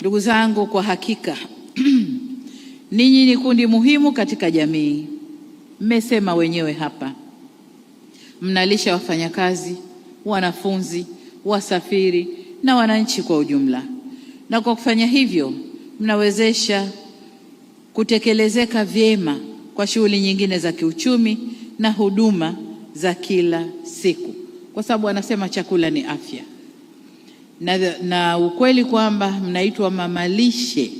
Ndugu zangu, kwa hakika ninyi ni kundi muhimu katika jamii. Mmesema wenyewe hapa, mnalisha wafanyakazi, wanafunzi, wasafiri na wananchi kwa ujumla, na kwa kufanya hivyo mnawezesha kutekelezeka vyema kwa shughuli nyingine za kiuchumi na huduma za kila siku, kwa sababu wanasema chakula ni afya. Na ukweli kwamba mnaitwa mamalishe,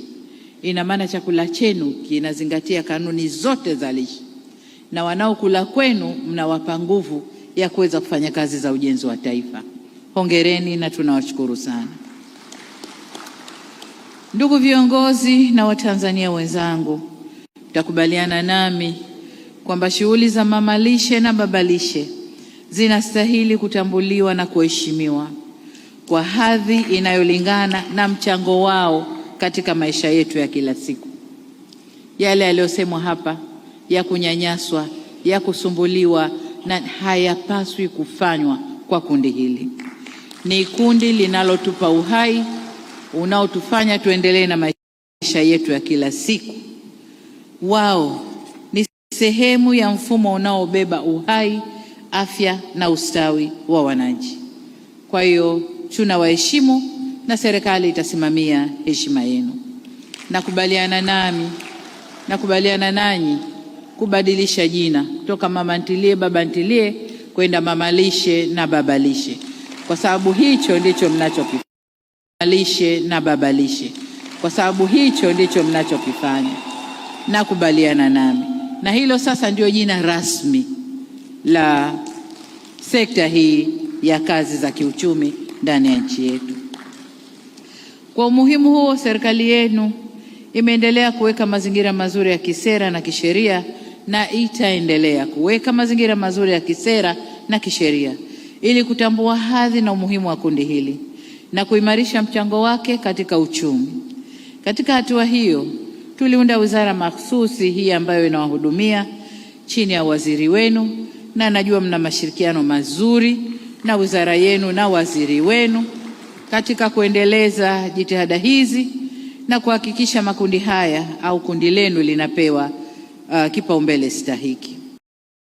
ina maana chakula chenu kinazingatia kanuni zote za lishe, na wanaokula kwenu mnawapa nguvu ya kuweza kufanya kazi za ujenzi wa taifa. Hongereni na tunawashukuru sana. Ndugu viongozi na Watanzania wenzangu, mtakubaliana nami kwamba shughuli za mamalishe na babalishe zinastahili kutambuliwa na kuheshimiwa kwa hadhi inayolingana na mchango wao katika maisha yetu ya kila siku. Yale yaliyosemwa hapa ya kunyanyaswa, ya kusumbuliwa, na hayapaswi kufanywa kwa kundi hili. Ni kundi linalotupa uhai unaotufanya tuendelee na maisha yetu ya kila siku. Wao ni sehemu ya mfumo unaobeba uhai, afya na ustawi wa wananchi. Kwa hiyo tunawaheshimu na serikali itasimamia heshima yenu. Nakubaliana nanyi kubadilisha jina kutoka mama ntilie baba ntilie kwenda mamalishe na babalishe, kwa sababu hicho ndicho mnachokifanya. Mamalishe na babalishe, kwa sababu hicho ndicho mnachokifanya. Nakubaliana nami, na hilo sasa ndio jina rasmi la sekta hii ya kazi za kiuchumi ndani ya nchi yetu. Kwa umuhimu huo, serikali yenu imeendelea kuweka mazingira mazuri ya kisera na kisheria, na itaendelea kuweka mazingira mazuri ya kisera na kisheria ili kutambua hadhi na umuhimu wa kundi hili na kuimarisha mchango wake katika uchumi. Katika hatua hiyo, tuliunda wizara mahsusi hii ambayo inawahudumia chini ya waziri wenu, na najua mna mashirikiano mazuri na wizara yenu na waziri wenu katika kuendeleza jitihada hizi na kuhakikisha makundi haya au kundi lenu linapewa kipaumbele stahiki.